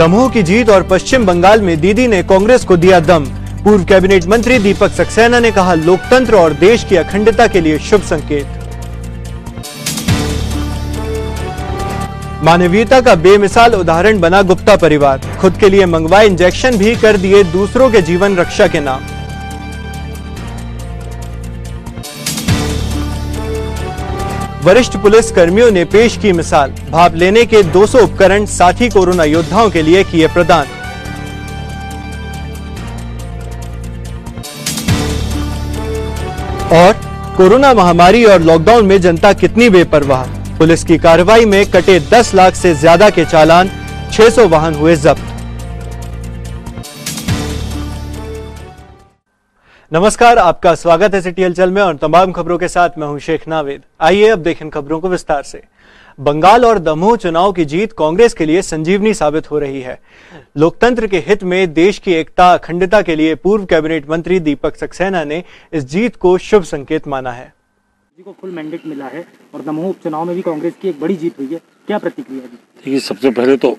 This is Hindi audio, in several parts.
दमोह की जीत और पश्चिम बंगाल में दीदी ने कांग्रेस को दिया दम। पूर्व कैबिनेट मंत्री दीपक सक्सेना ने कहा, लोकतंत्र और देश की अखंडता के लिए शुभ संकेत। मानवीयता का बेमिसाल उदाहरण बना गुप्ता परिवार, खुद के लिए मंगवाए इंजेक्शन भी कर दिए दूसरों के जीवन रक्षा के नाम। वरिष्ठ पुलिस कर्मियों ने पेश की मिसाल, भाप लेने के 200 उपकरण साथी कोरोना योद्धाओं के लिए किए प्रदान। और कोरोना महामारी और लॉकडाउन में जनता कितनी बेपरवाह, पुलिस की कार्रवाई में कटे 10 लाख से ज्यादा के चालान, 600 वाहन हुए जब्त। नमस्कार, आपका स्वागत है सिटी हलचल में और तमाम खबरों के साथ मैं हूं शेख नावेद। आइए अब देखें खबरों को विस्तार से। बंगाल और दमोह चुनाव की जीत कांग्रेस के लिए संजीवनी साबित हो रही है। लोकतंत्र के हित में देश की एकता अखंडता के लिए पूर्व कैबिनेट मंत्री दीपक सक्सेना ने इस जीत को शुभ संकेत माना है। जी को फुल मैंडेट मिला है और दमोह उपचुनाव में भी कांग्रेस की एक बड़ी जीत हुई है, क्या प्रतिक्रिया है? देखिए, सबसे पहले तो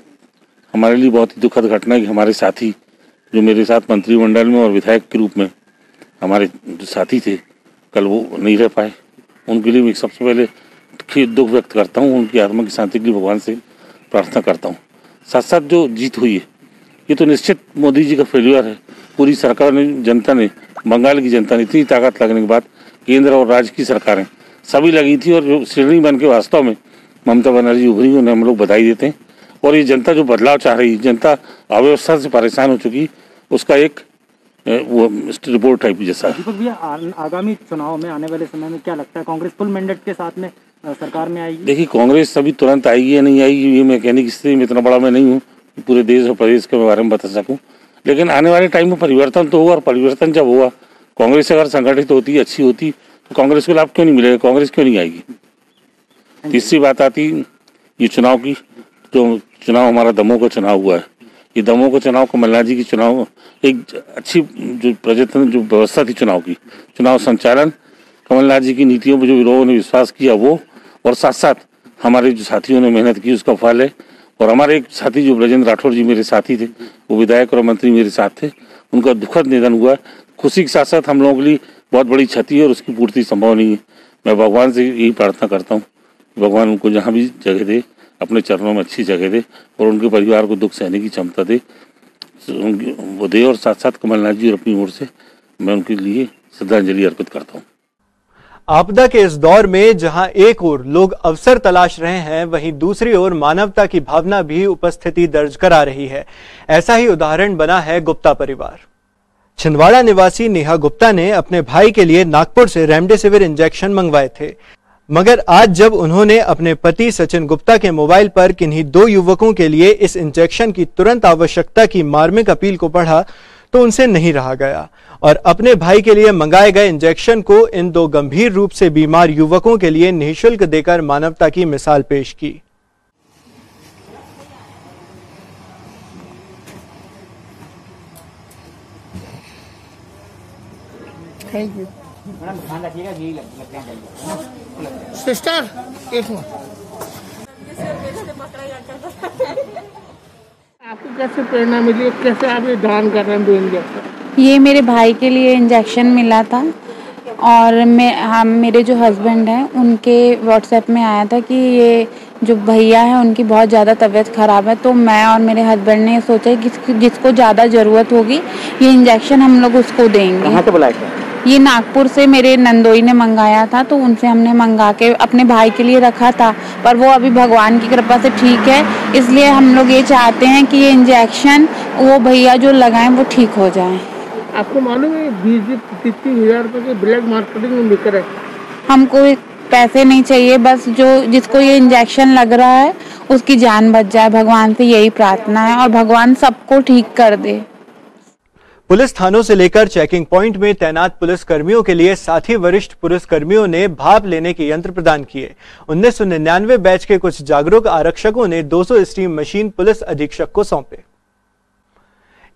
हमारे लिए बहुत ही दुखद घटना है कि हमारे साथी जो मेरे साथ मंत्रिमंडल में और विधायक के रूप में हमारे जो साथी थे कल वो नहीं रह पाए। उनके लिए मैं सबसे पहले दुख व्यक्त करता हूँ, उनकी आत्मा की शांति के लिए भगवान से प्रार्थना करता हूँ। साथ साथ जो जीत हुई है ये तो निश्चित मोदी जी का फेल्यूर है। पूरी सरकार ने, जनता ने, बंगाल की जनता ने इतनी ताकत लगने के बाद केंद्र और राज्य की सरकारें सभी लगी थी और जो श्रेणी बन के वास्तव में ममता बनर्जी उभरी, उन्हें हम लोग बधाई देते हैं। और ये जनता जो बदलाव चाह रही, जनता अव्यवस्था से परेशान हो चुकी, उसका एक वो रिपोर्ट टाइप जैसा। दीपक भैया, आगामी चुनाव में आने वाले समय में क्या लगता है कांग्रेस फुल मैंडेट के साथ में सरकार में आएगी? देखिए, कांग्रेस अभी तुरंत आएगी या नहीं आएगी ये मैं कहने की स्थिति में इतना बड़ा मैं नहीं हूँ पूरे देश और प्रदेश के बारे में बता सकूँ, लेकिन आने वाले टाइम में परिवर्तन तो होगा। और परिवर्तन जब होगा, कांग्रेस अगर संगठित होती, अच्छी होती, तो कांग्रेस को लाभ क्यों नहीं मिलेगा? कांग्रेस क्यों नहीं आएगी? तीसरी बात आती ये चुनाव की, जो चुनाव हमारा दमोह का चुनाव हुआ है, ये दमोह का चुनाव कमलनाथ जी की चुनाव एक अच्छी जो प्रयत्न जो व्यवस्था थी चुनाव संचालन, कमलनाथ जी की नीतियों पर जो लोगों ने विश्वास किया वो, और साथ साथ हमारे जो साथियों ने मेहनत की उसका फल है। और हमारे एक साथी जो ब्रजेंद्र राठौर जी मेरे साथी थे, वो विधायक और मंत्री मेरे साथ थे, उनका दुखद निधन हुआ। खुशी के साथ साथ हम लोगों के लिए बहुत बड़ी क्षति है और उसकी पूर्ति संभव नहीं है। मैं भगवान से यही प्रार्थना करता हूँ, भगवान उनको जहाँ भी जगह दे, अपने चरणों में अच्छी जगह दे और उनके परिवार को दुख सहने की क्षमता दे, वो दे। और साथ साथ कमलनाथ जी और अपनी ओर से मैं उनके लिए श्रद्धांजलि अर्पित करता हूँ। आपदा के इस दौर में जहां एक ओर लोग अवसर तलाश रहे हैं, वहीं दूसरी ओर मानवता की भावना भी उपस्थिति दर्ज करा रही है। ऐसा ही उदाहरण बना है गुप्ता परिवार। छिंदवाड़ा निवासी नेहा गुप्ता ने अपने भाई के लिए नागपुर से रेमडेसिविर इंजेक्शन मंगवाए थे, मगर आज जब उन्होंने अपने पति सचिन गुप्ता के मोबाइल पर किन्हीं 2 युवकों के लिए इस इंजेक्शन की तुरंत आवश्यकता की मार्मिक अपील को पढ़ा तो उनसे नहीं रहा गया और अपने भाई के लिए मंगाए गए इंजेक्शन को इन 2 गंभीर रूप से बीमार युवकों के लिए निःशुल्क देकर मानवता की मिसाल पेश की। Thank you sister. एक मिनट, आपको कैसे प्रेरणा मिली, कैसे आप ये दान कर रहे हैं 2 इंजेक्शन? ये मेरे भाई के लिए इंजेक्शन मिला था और मेरे जो हस्बैंड हैं उनके व्हाट्सएप में आया था कि ये जो भैया है उनकी बहुत ज़्यादा तबीयत ख़राब है, तो मैं और मेरे हस्बैंड ने सोचा कि जिसको ज़्यादा ज़रूरत होगी ये इंजेक्शन हम लोग उसको देंगे। कहाँ से बुलाया था? ये नागपुर से मेरे नंदोई ने मंगाया था, तो उनसे हमने मंगा के अपने भाई के लिए रखा था, पर वो अभी भगवान की कृपा से ठीक है। इसलिए हम लोग ये चाहते हैं कि ये इंजेक्शन वो भैया जो लगाएं वो ठीक हो जाए। आपको मालूम है 20-30 रुपये के ब्लैक मार्केटिंग में बिक रहे? हमको पैसे नहीं चाहिए, बस जो जिसको ये इंजेक्शन लग रहा है उसकी जान बच जाए, भगवान से यही प्रार्थना है और भगवान सबको ठीक कर दे। पुलिस थानों से लेकर चेकिंग पॉइंट में तैनात पुलिस कर्मियों के लिए साथी वरिष्ठ पुलिस कर्मियों ने भाप लेने के यंत्र प्रदान किए। 1999 बैच के कुछ जागरूक आरक्षकों ने 200 स्टीम मशीन पुलिस अधीक्षक को सौंपे।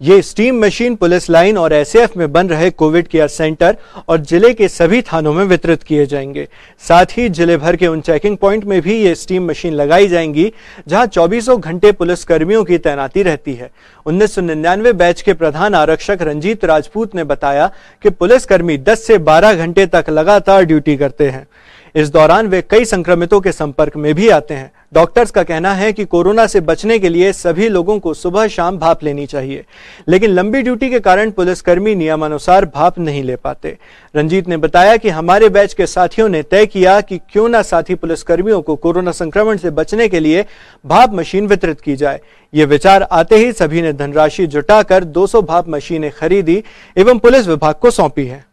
ये स्टीम मशीन पुलिस लाइन और एसएएफ में बन रहे कोविड केयर सेंटर और जिले के सभी थानों में वितरित किए जाएंगे। साथ ही जिले भर के उन चेकिंग पॉइंट में भी ये स्टीम मशीन लगाई जाएंगी जहां 24 घंटे पुलिस कर्मियों की तैनाती रहती है। 1999 बैच के प्रधान आरक्षक रंजीत राजपूत ने बताया कि पुलिसकर्मी 10 से 12 घंटे तक लगातार ड्यूटी करते हैं। इस दौरान वे कई संक्रमितों के संपर्क में भी आते हैं। डॉक्टर्स का कहना है कि कोरोना से बचने के लिए सभी लोगों को सुबह शाम भाप लेनी चाहिए, लेकिन लंबी ड्यूटी के कारण पुलिसकर्मी नियमानुसार भाप नहीं ले पाते। रंजीत ने बताया कि हमारे बैच के साथियों ने तय किया कि क्यों न साथी पुलिसकर्मियों को कोरोना संक्रमण से बचने के लिए भाप मशीन वितरित की जाए। ये विचार आते ही सभी ने धनराशि जुटाकर 200 भाप मशीनें खरीदी एवं पुलिस विभाग को सौंपी है।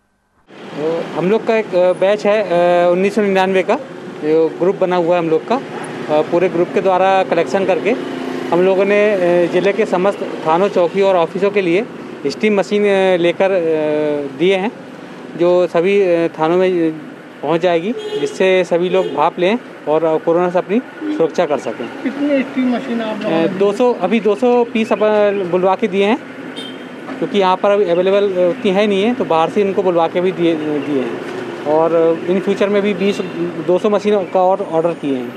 हम लोग का एक बैच है 1999 का, जो ग्रुप बना हुआ है हम लोग का। पूरे ग्रुप के द्वारा कलेक्शन करके हम लोगों ने ज़िले के समस्त थानों, चौकी और ऑफिसों के लिए स्टीम मशीन लेकर दिए हैं, जो सभी थानों में पहुंच जाएगी, जिससे सभी लोग भाप लें और कोरोना से अपनी सुरक्षा कर सकें। कितनी स्टीम मशीन आप 200 पीस बुलवा के दिए हैं, क्योंकि यहाँ पर अभी अवेलेबल उतनी है नहीं है, तो बाहर से इनको बुलवा के भी दिए हैं और इन फ्यूचर में भी 200 मशीन का और ऑर्डर किए हैं।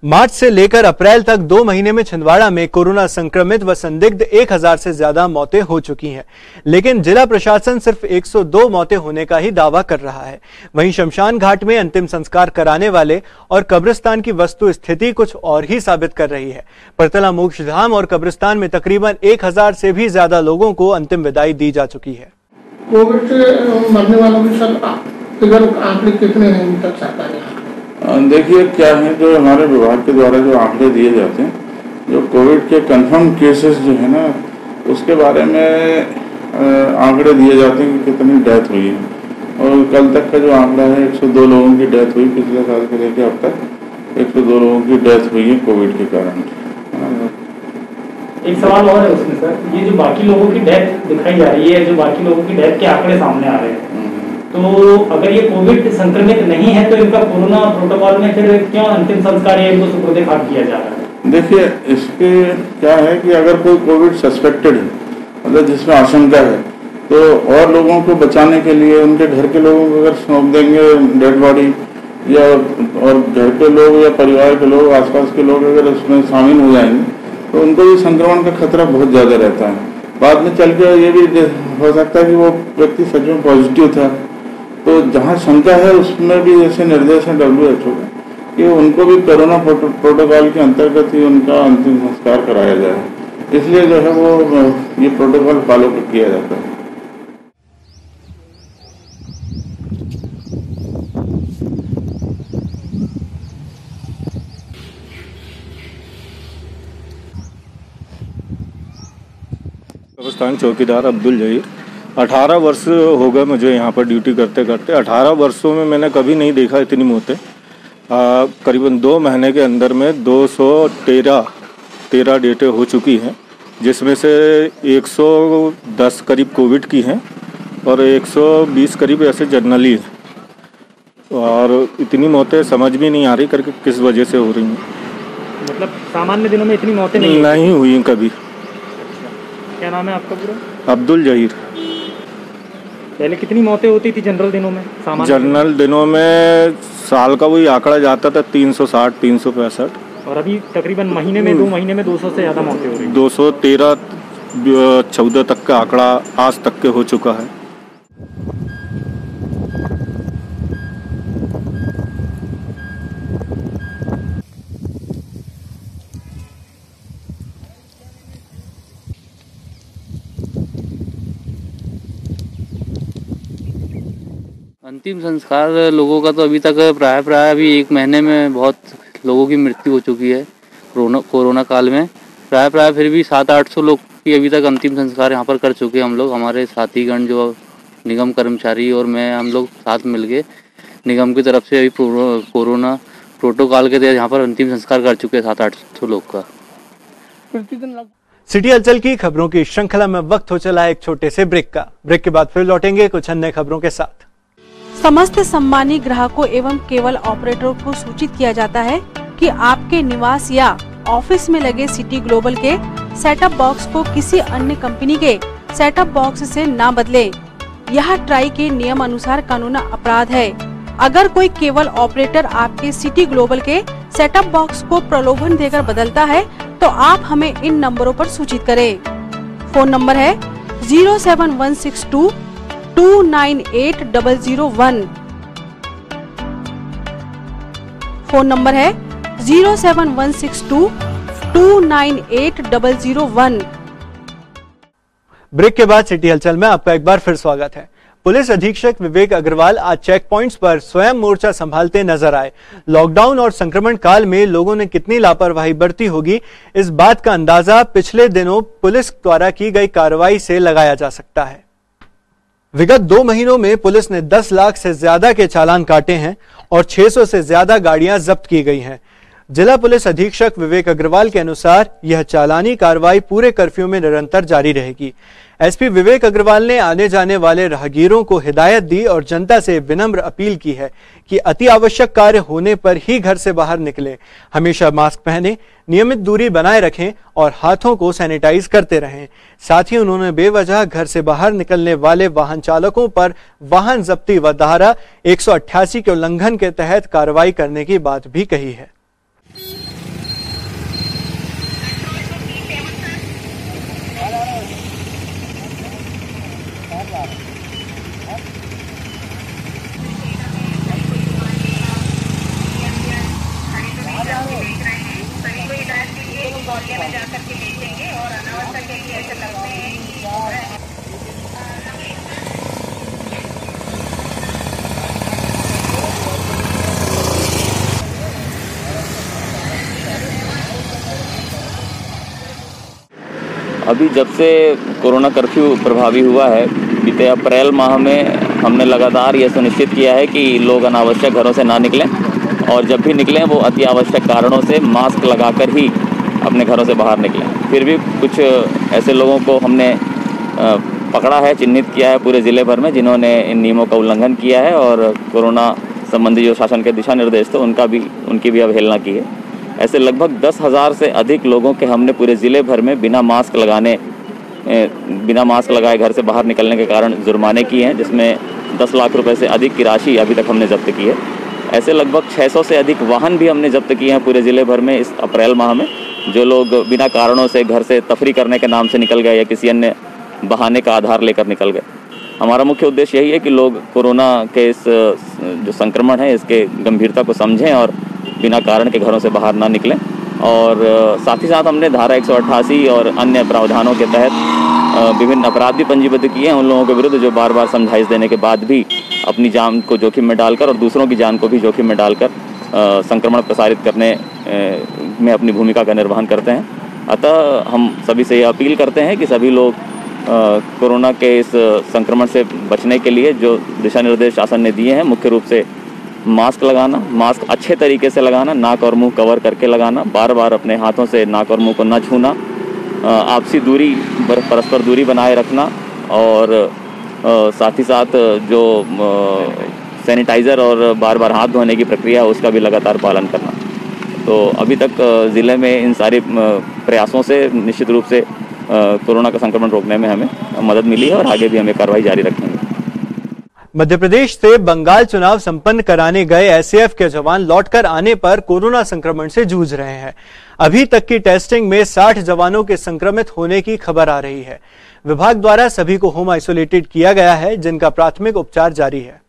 मार्च से लेकर अप्रैल तक 2 महीने में छिंदवाड़ा में कोरोना संक्रमित व संदिग्ध 1000 से ज्यादा मौतें हो चुकी हैं, लेकिन जिला प्रशासन सिर्फ 102 मौतें होने का ही दावा कर रहा है। वहीं शमशान घाट में अंतिम संस्कार कराने वाले और कब्रिस्तान की वस्तु स्थिति कुछ और ही साबित कर रही है। परतला मोक्षधाम और कब्रिस्तान में तकरीबन 1000 से भी ज्यादा लोगों को अंतिम विदाई दी जा चुकी है। कोविड से मरने वालों की फिगर आंकड़े कितने हैं अभी तक सरकार ने? देखिए क्या है, जो हमारे विभाग के द्वारा जो आंकड़े दिए जाते हैं, जो कोविड के कंफर्म केसेस जो है ना, उसके बारे में आंकड़े दिए जाते हैं कि कितनी डेथ हुई है। और कल तक का जो आंकड़ा है 102 लोगों की डेथ हुई, पिछले साल के लेकर अब तक 102 लोगों की डेथ हुई है कोविड के कारण। एक सवाल और है उसमें सर, ये जो बाकी लोगों की डेथ दिखाई जा रही है, जो बाकी लोगों की डेथ के आंकड़े सामने आ रहे हैं, तो अगर ये कोविड संक्रमित नहीं है तो इनका कोरोना प्रोटोकॉल में फिर क्यों अंतिम संस्कार या इनको सुपुर्द खाक किया जा रहा है? देखिए इसके क्या है कि अगर कोई कोविड सस्पेक्टेड है, मतलब जिसमें आशंका है, तो और लोगों को बचाने के लिए उनके घर के लोगों को अगर सौंप देंगे डेड बॉडी, या और घर के लोग या परिवार के लोग, आसपास के लोग अगर उसमें शामिल हो जाएंगे तो उनको भी संक्रमण का खतरा बहुत ज़्यादा रहता है। बाद में चल के ये भी हो सकता है कि वो व्यक्ति सच में पॉजिटिव था। तो जहाँ शंका है उसमें भी जैसे निर्देश है WHO का कि उनको भी कोरोना प्रोटोकॉल के अंतर्गत ही उनका अंतिम संस्कार कराया जाए, इसलिए जो है वो ये प्रोटोकॉल फॉलो किया जाता है। कब्रिस्तान चौकीदार अब्दुल जहीर। 18 वर्ष हो गए मुझे यहाँ पर ड्यूटी करते करते। 18 वर्षों में मैंने कभी नहीं देखा इतनी मौतें। करीबन 2 महीने के अंदर में 213 डेटें हो चुकी हैं, जिसमें से 110 करीब कोविड की हैं और 120 करीब ऐसे जनरली हैं। और इतनी मौतें समझ भी नहीं आ रही करके किस वजह से हो रही हैं। मतलब सामान्य दिनों में इतनी मौतें नहीं हुई कभी। क्या नाम है आपका पूरा? अब्दुल जहीर। पहले कितनी मौतें होती थी जनरल दिनों में? जनरल दिनों में साल का वही आंकड़ा जाता था 360 365, और अभी तकरीबन महीने में 2 महीने में 200 से ज़्यादा मौतें हो रही हैं। 213-14 तक का आंकड़ा आज तक के हो चुका है। अंतिम संस्कार लोगों का तो अभी तक प्राय अभी 1 महीने में बहुत लोगों की मृत्यु हो चुकी है कोरोना काल में। प्राय फिर भी 700-800 लोग की अभी तक अंतिम संस्कार यहाँ पर कर चुके हैं हम लोग। हमारे साथीगण जो निगम कर्मचारी और मैं, हम लोग साथ मिलके निगम की तरफ से अभी कोरोना प्रोटोकॉल के तहत यहाँ पर अंतिम संस्कार कर चुके हैं 700-800 लोग का। सिटी हलचल की खबरों की श्रृंखला में वक्त हो चला है एक छोटे से ब्रेक का। ब्रेक के बाद फिर लौटेंगे कुछ अन्य खबरों के साथ। समस्त सम्मानित ग्राहकों एवं केबल ऑपरेटरों को सूचित किया जाता है कि आपके निवास या ऑफिस में लगे सिटी ग्लोबल के सेटअप बॉक्स को किसी अन्य कंपनी के सेटअप बॉक्स से ना बदलें। यह ट्राई के नियम अनुसार कानूनी अपराध है। अगर कोई केबल ऑपरेटर आपके सिटी ग्लोबल के सेटअप बॉक्स को प्रलोभन देकर बदलता है तो आप हमें इन नंबरों पर सूचित करें। फोन नंबर है 07162 298 001। फोन नंबर है 07162 298 001। ब्रेक के बाद सिटी हलचल में आपका एक बार फिर स्वागत है। पुलिस अधीक्षक विवेक अग्रवाल आज चेक पॉइंट्स पर स्वयं मोर्चा संभालते नजर आए। लॉकडाउन और संक्रमण काल में लोगों ने कितनी लापरवाही बरती होगी, इस बात का अंदाजा पिछले दिनों पुलिस द्वारा की गई कार्रवाई से लगाया जा सकता है। विगत 2 महीनों में पुलिस ने 10 लाख से ज्यादा के चालान काटे हैं और 600 से ज्यादा गाड़ियां जब्त की गई हैं। जिला पुलिस अधीक्षक विवेक अग्रवाल के अनुसार यह चालानी कार्रवाई पूरे कर्फ्यू में निरंतर जारी रहेगी। एसपी विवेक अग्रवाल ने आने जाने वाले राहगीरों को हिदायत दी और जनता से विनम्र अपील की है कि अति आवश्यक कार्य होने पर ही घर से बाहर निकलें, हमेशा मास्क पहनें, नियमित दूरी बनाए रखें और हाथों को सैनिटाइज करते रहें। साथ ही उन्होंने बेवजह घर से बाहर निकलने वाले वाहन चालकों पर वाहन जब्ती व धारा 188 के उल्लंघन के तहत कार्रवाई करने की बात भी कही है। अभी जब से कोरोना कर्फ्यू प्रभावी हुआ है, बीते अप्रैल माह में हमने लगातार ये सुनिश्चित किया है कि लोग अनावश्यक घरों से ना निकलें और जब भी निकलें वो अति आवश्यक कारणों से मास्क लगाकर ही अपने घरों से बाहर निकलें। फिर भी कुछ ऐसे लोगों को हमने पकड़ा है, चिन्हित किया है पूरे ज़िले भर में, जिन्होंने इन नियमों का उल्लंघन किया है और कोरोना संबंधी जो शासन के दिशा निर्देश थे उनकी भी अवहेलना की है। ऐसे लगभग 10,000 से अधिक लोगों के हमने पूरे ज़िले भर में बिना मास्क लगाए घर से बाहर निकलने के कारण जुर्माने किए हैं, जिसमें 10 लाख रुपए से अधिक की राशि अभी तक हमने जब्त की है। ऐसे लगभग 600 से अधिक वाहन भी हमने जब्त किए हैं पूरे ज़िले भर में इस अप्रैल माह में। जो लोग बिना कारणों से घर से तफरी करने के नाम से निकल गए या किसी अन्य बहाने का आधार लेकर निकल गए। हमारा मुख्य उद्देश्य यही है कि लोग कोरोना के इस जो संक्रमण है इसके गंभीरता को समझें और बिना कारण के घरों से बाहर ना निकलें। और साथ ही साथ हमने धारा 188 और अन्य प्रावधानों के तहत विभिन्न अपराध भी पंजीबद्ध किए हैं उन लोगों के विरुद्ध जो बार बार समझाइश देने के बाद भी अपनी जान को जोखिम में डालकर और दूसरों की जान को भी जोखिम में डालकर संक्रमण प्रसारित करने में अपनी भूमिका का निर्वहन करते हैं। अतः हम सभी से ये अपील करते हैं कि सभी लोग कोरोना के इस संक्रमण से बचने के लिए जो दिशा निर्देश शासन ने दिए हैं, मुख्य रूप से मास्क लगाना, मास्क अच्छे तरीके से लगाना, नाक और मुंह कवर करके लगाना, बार बार अपने हाथों से नाक और मुंह को न छूना, आपसी दूरी परस्पर दूरी बनाए रखना और साथ ही साथ जो सैनिटाइज़र और बार बार हाथ धोने की प्रक्रिया है उसका भी लगातार पालन करना। तो अभी तक ज़िले में इन सारे प्रयासों से निश्चित रूप से कोरोना का संक्रमण रोकने में हमें मदद मिली है और आगे भी हमें कार्रवाई जारी रखेंगे। मध्य प्रदेश से बंगाल चुनाव संपन्न कराने गए एसएएफ के जवान लौटकर आने पर कोरोना संक्रमण से जूझ रहे हैं। अभी तक की टेस्टिंग में 60 जवानों के संक्रमित होने की खबर आ रही है। विभाग द्वारा सभी को होम आइसोलेटेड किया गया है, जिनका प्राथमिक उपचार जारी है।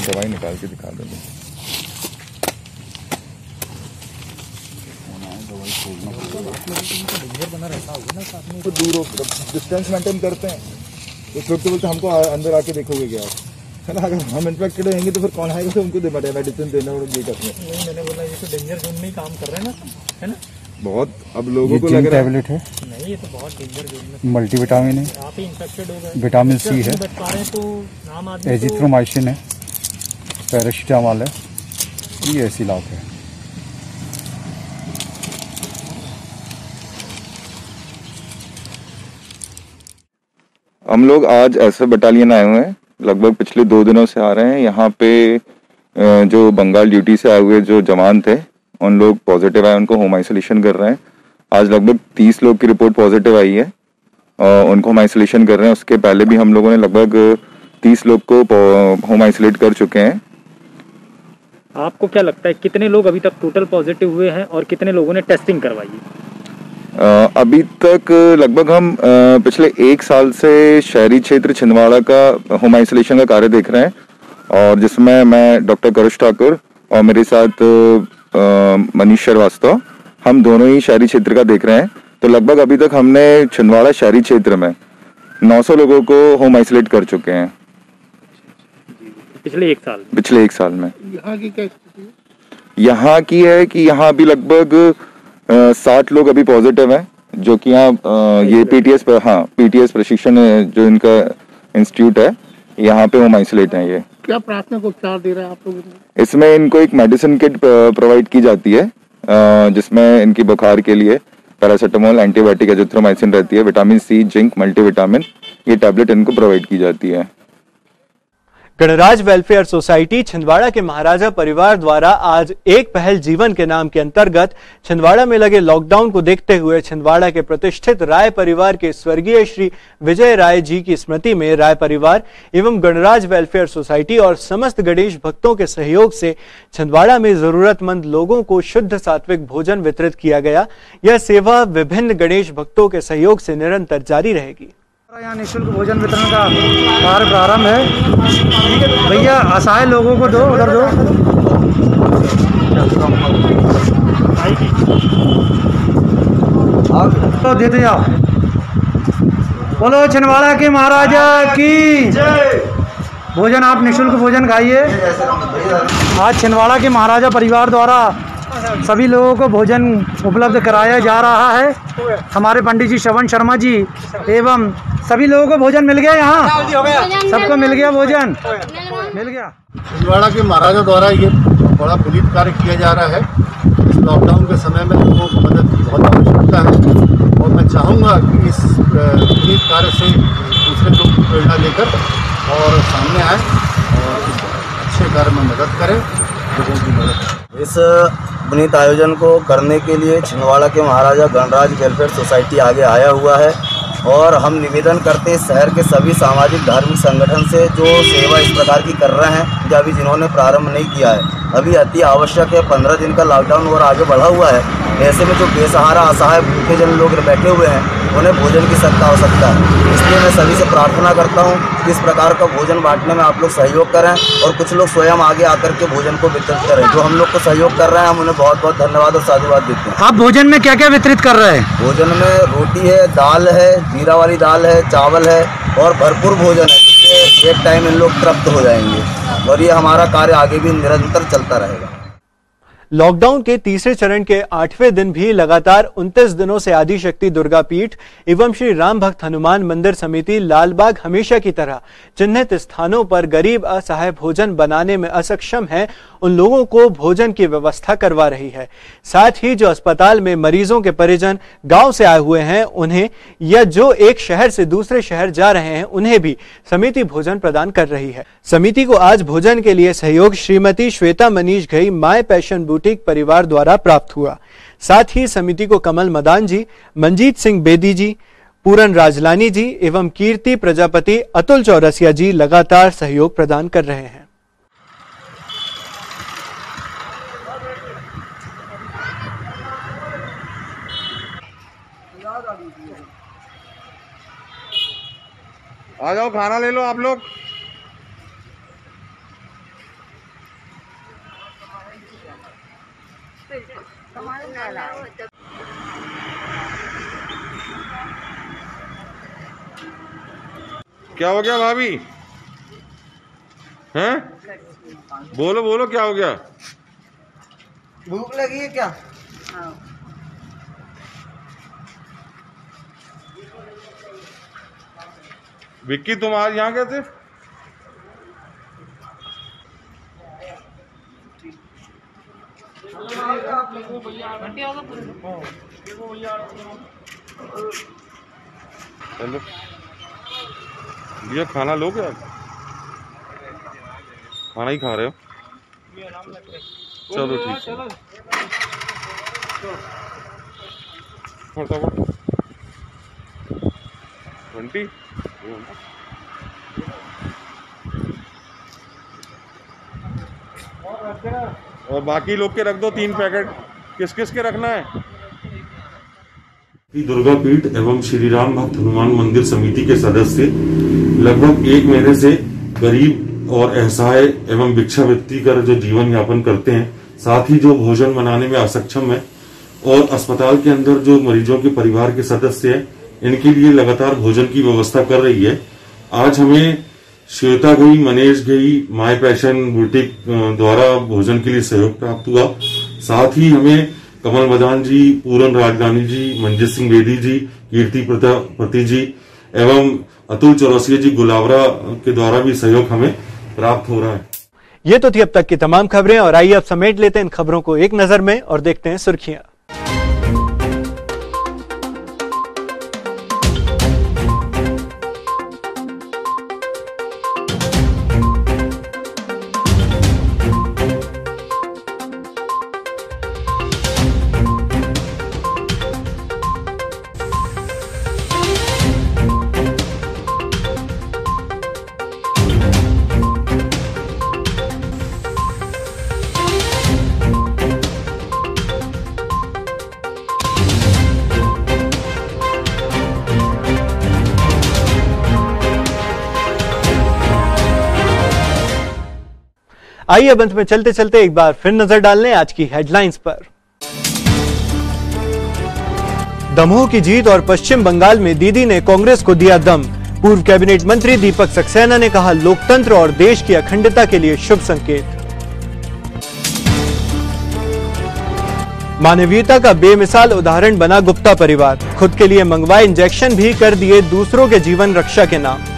दवाई निकाल के दिखा देंगे। तो दूर हो, डिस्टेंस मेंटेन करते हैं तो फिर तो बोलते हमको अंदर आके देखोगे क्या है ना। अगर हम इन्फेक्टेड रहेंगे तो फिर कौन आएगा, तो उनको मेडिसिन देना और ये करना। नहीं, मैंने बोला ये तो डेंजर जोन में ही काम कर रहे हैं ना, है ना। बहुत अब लोगों को लग रहा है टैबलेट है, नहीं ये तो बहुत डेंजर जोन में मल्टीविटामिन है, आप ही इन्फेक्टेड हो गए, विटामिन सी है, तो आम आदमी एजिथ्रोमाइसिन है, पैरासीटामोल है, ये ऐसी लाभ है। हम लोग आज एसएफ बटालियन आए हुए हैं लगभग पिछले 2 दिनों से आ रहे हैं। यहाँ पे जो बंगाल ड्यूटी से आए हुए जो जवान थे उन लोग पॉजिटिव आए, उनको होम आइसोलेशन कर रहे हैं। आज लगभग 30 लोग की रिपोर्ट पॉजिटिव आई है और उनको होम आइसोलेशन कर रहे हैं। उसके पहले भी हम लोगों ने लगभग 30 लोग को होम आइसोलेट कर चुके हैं। आपको क्या लगता है कितने लोग अभी तक टोटल पॉजिटिव हुए हैं और कितने लोगों ने टेस्टिंग करवाई है? अभी तक लगभग हम पिछले 1 साल से शहरी क्षेत्र छिंदवाड़ा का होम आइसोलेशन का कार्य देख रहे हैं और जिसमें मैं डॉक्टर करुष ठाकुर और मेरे साथ मनीष श्रीवास्तव, हम दोनों ही शहरी क्षेत्र का देख रहे हैं। तो लगभग अभी तक हमने छिंदवाड़ा शहरी क्षेत्र में 900 लोगों को होम आइसोलेट कर चुके हैं पिछले 1 साल में। यहाँ की क्या स्थिति है? यहाँ की है कि यहाँ अभी लगभग 60 लोग अभी पॉजिटिव हैं, जो कि यहाँ ये पीटीएस प्रशिक्षण जो इनका इंस्टीट्यूट है यहाँ पे होम आइसोलेट है। ये क्या प्राथमिक उपचार दे रहे हैं आप लोग? इसमें इनको एक मेडिसिन किट प्रोवाइड की जाती है जिसमें इनकी बुखार के लिए पैरासीटामोल, एंटीबायोटिक, एजिथ्रोमाइसिन रहती है, विटामिन सी, जिंक, मल्टीविटामिन, ये टैबलेट इनको प्रोवाइड की जाती है। गणराज वेलफेयर सोसाइटी छिंदवाड़ा के महाराजा परिवार द्वारा आज एक पहल जीवन के नाम के अंतर्गत छिंदवाड़ा में लगे लॉकडाउन को देखते हुए छिंदवाड़ा के प्रतिष्ठित राय परिवार के स्वर्गीय श्री विजय राय जी की स्मृति में राय परिवार एवं गणराज वेलफेयर सोसाइटी और समस्त गणेश भक्तों के सहयोग से छिंदवाड़ा में जरूरतमंद लोगों को शुद्ध सात्विक भोजन वितरित किया गया। यह सेवा विभिन्न गणेश भक्तों के सहयोग से निरंतर जारी रहेगी। यहाँ निःशुल्क भोजन वितरण का कार्य प्रारंभ है। भैया असहाय लोगों को दो, उधर दो। तो दे दे आप। बोलो छिंदवाड़ा के महाराजा की भोजन, आप निःशुल्क भोजन खाइए। आज छिंदवाड़ा के महाराजा परिवार द्वारा सभी लोगों को भोजन उपलब्ध कराया जा रहा है। हमारे पंडित जी श्रवण शर्मा जी एवं सभी लोगों को भोजन मिल गया। यहाँ सबको मिल गया, भोजन मिल गया। छिंदवाड़ा के महाराजा द्वारा ये बड़ा पुनीत कार्य किया जा रहा है। इस लॉकडाउन के समय में लोगों को मदद की बहुत आवश्यकता है और मैं चाहूँगा कि इस पुनीत कार्य से दूसरे लोग प्रेरणा लेकर और सामने आए और इस अच्छे कार्य में मदद करें, लोगों की मदद। इस पुनीत आयोजन को करने के लिए छिंदवाड़ा के महाराजा गणराज वेलफेयर सोसाइटी आगे आया हुआ है और हम निवेदन करते हैं शहर के सभी सामाजिक धार्मिक संगठन से जो सेवा इस प्रकार की कर रहे हैं, जो अभी जिन्होंने प्रारंभ नहीं किया है, अभी अति आवश्यक है। 15 दिन का लॉकडाउन और आगे बढ़ा हुआ है। ऐसे में जो बेसहारा असहाय भूखे जन लोग बैठे हुए हैं उन्हें भोजन की सख्त आवश्यकता है। इसलिए मैं सभी से प्रार्थना करता हूँ कि इस प्रकार का भोजन बांटने में आप लोग सहयोग करें और कुछ लोग स्वयं आगे आकर के भोजन को वितरित करें। जो हम लोग को सहयोग कर रहे हैं हम उन्हें बहुत बहुत धन्यवाद और साधुवाद देते हैं। आप भोजन में क्या क्या वितरित कर रहे हैं? भोजन में रोटी है, दाल है, जीरा वाली दाल है, चावल है और भरपूर भोजन है, जिससे एक टाइम इन लोग तृप्त हो जाएंगे और ये हमारा कार्य आगे भी निरंतर चलता रहेगा। लॉकडाउन के तीसरे चरण के 8वें दिन भी लगातार 29 दिनों से आदिशक्ति दुर्गा पीठ एवं श्री राम भक्त हनुमान मंदिर समिति लालबाग हमेशा की तरह चिन्हित स्थानों पर गरीब असहाय भोजन बनाने में असक्षम हैं उन लोगों को भोजन की व्यवस्था करवा रही है। साथ ही जो अस्पताल में मरीजों के परिजन गांव से आए हुए हैं उन्हें या जो एक शहर से दूसरे शहर जा रहे हैं उन्हें भी समिति भोजन प्रदान कर रही है। समिति को आज भोजन के लिए सहयोग Shrimati Shweta Manish Ghai my passion boutique परिवार द्वारा प्राप्त हुआ। साथ ही समिति को कमल मदान जी, मंजीत सिंह बेदी जी, पूरन राजलानी जी एवं कीर्ति प्रजापति, अतुल चौरसिया जी लगातार सहयोग प्रदान कर रहे हैं। आ जाओ, खाना ले लो आप लोग। क्या हो गया भाभी? हैं? बोलो बोलो, क्या हो गया? भूख लगी है क्या? विक्की, तुम आज यहाँ कैसे? चलो भैया, खाना लो क्या? खाना ही खा रहे हो? चलो ठीक है, फटाफट 20 और बाकी लोग के रख दो 3 पैकेट। किस किस के रखना है? दुर्गा पीठ एवं श्री राम भक्त हनुमान मंदिर समिति के सदस्य लगभग 1 महीने से गरीब और असहाय एवं भिक्षावृत्ति कर जो जीवन यापन करते हैं, साथ ही जो भोजन बनाने में असक्षम है और अस्पताल के अंदर जो मरीजों के परिवार के सदस्य हैं, इनके लिए लगातार भोजन की व्यवस्था कर रही है। आज हमें Shweta Ghai, Manish Ghai, my passion boutique द्वारा भोजन के लिए सहयोग प्राप्त हुआ। साथ ही हमें कमल मदान जी, पूरन राजरानी जी, मंजीत सिंह बेदी जी, कीर्ति प्रति जी एवं अतुल चौरसिया जी गुलावरा के द्वारा भी सहयोग हमें प्राप्त हो रहा है। ये तो थी अब तक की तमाम खबरें, और आइए अब समेट लेते हैं इन खबरों को एक नजर में और देखते हैं सुर्खियां। आइए अब अंत में चलते चलते एक बार फिर नजर डाल लें आज की हेडलाइंस पर। दमोह की जीत और पश्चिम बंगाल में दीदी ने कांग्रेस को दिया दम। पूर्व कैबिनेट मंत्री दीपक सक्सेना ने कहा, लोकतंत्र और देश की अखंडता के लिए शुभ संकेत। मानवीयता का बेमिसाल उदाहरण बना गुप्ता परिवार, खुद के लिए मंगवाए इंजेक्शन भी कर दिए दूसरों के जीवन रक्षा के नाम।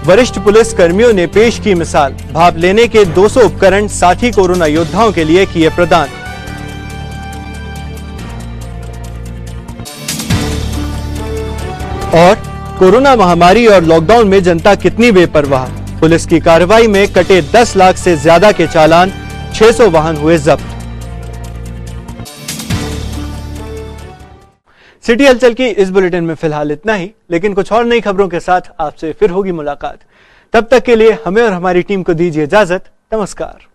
वरिष्ठ पुलिस कर्मियों ने पेश की मिसाल, भाप लेने के 200 उपकरण साथी कोरोना योद्धाओं के लिए किए प्रदान। और कोरोना महामारी और लॉकडाउन में जनता कितनी बेपरवाह, पुलिस की कार्रवाई में कटे 10 लाख से ज्यादा के चालान, 600 वाहन हुए जब्त। सिटी हलचल की इस बुलेटिन में फिलहाल इतना ही, लेकिन कुछ और नई खबरों के साथ आपसे फिर होगी मुलाकात। तब तक के लिए हमें और हमारी टीम को दीजिए इजाजत। नमस्कार।